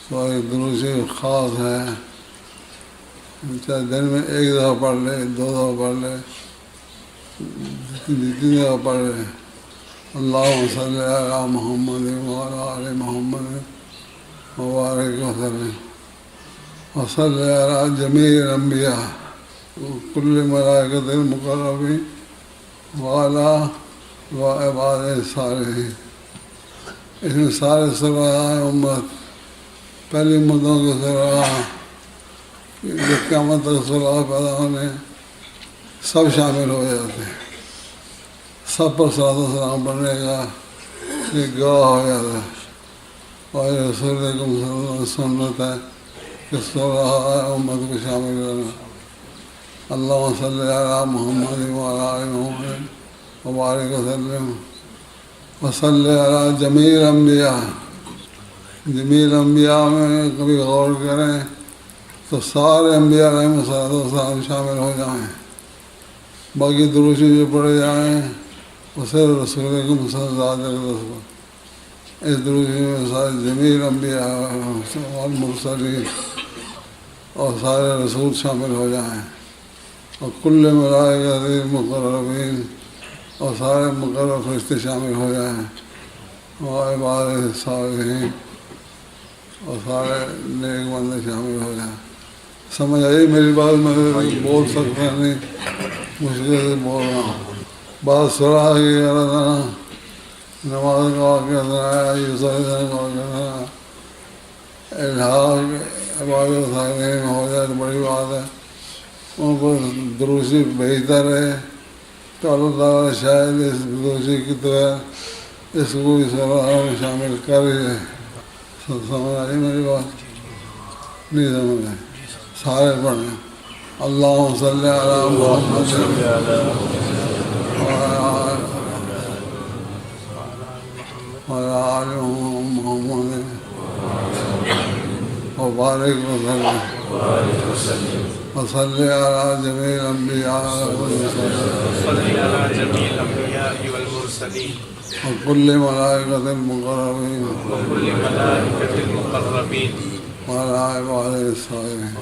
تو ایک درود خاص ہے، چاہے دن میں ایک دفعہ پڑھ لے، 2 دفعہ پڑھ لے، جتنی دفعہ پڑھ لے. اللہم صلی علی محمد وعلی آل محمد وبارک وسلم وصلی علی جمیع الانبیاء کل ملائکۃ المقربین وعلی عباد الصالحین. اس میں سارے صلاح امت، پہلی امتوں کے صلاح، جو قیامت تک صلاح پیدا ہونے، سب شامل ہو جاتے ہیں. سب پر صلاۃ و سلام پڑھنے کا ایک گواہ ہو جاتا ہے. اور رسول اکرم صلی اللہ علیہ وسلم سنت ہے کہ صلاح امت کو شامل کرنا. اللہم صلی علی محمد وعلی آل محمد وبارک وسلم وصلی علی جمیع الانبیاء. جمیع الانبیاء میں کبھی غور کریں تو سارے انبیاء علیہ السلام شامل ہو جائیں. باقی درود جو پڑھے جائیں اسے رسول اکرم صلی اللہ علیہ وسلم. اس درود میں سارے جمیع الانبیاء والمرسلین اور سارے رسول شامل ہو جائیں، اور کل ملائکۃ المقربین اور سارے مقرب فرشتے شامل ہو جائیں، اور عباد الصالحین اور سارے نیک بندے شامل ہو جائیں. سمجھ آئی میری بات؟ میں بول سکتا نہیں، مشکل سے بول رہا ہوں. بات سراہ کی کرنا، نماز کا کرنا، یوسف کا کرنا، الحاق عبادت صالحین ہو جائے تو بڑی بات ہے. ان کو دروشی بھیجتا رہے تو اللہ تعالیٰ شاید اس دروشی کی طرح اس کو بھی صلاح میں شامل کر ہی ہے. سمجھ آئی میری بات؟ نہیں سمجھ آئی؟ سارے پڑھیں. اللہم صلی علی محمد وعلی آل محمد وبارک وسلم وصلی علی جمیع الانبیاء والمرسلین وکل ملائکۃ المقربین وعلی عباد الصالحین.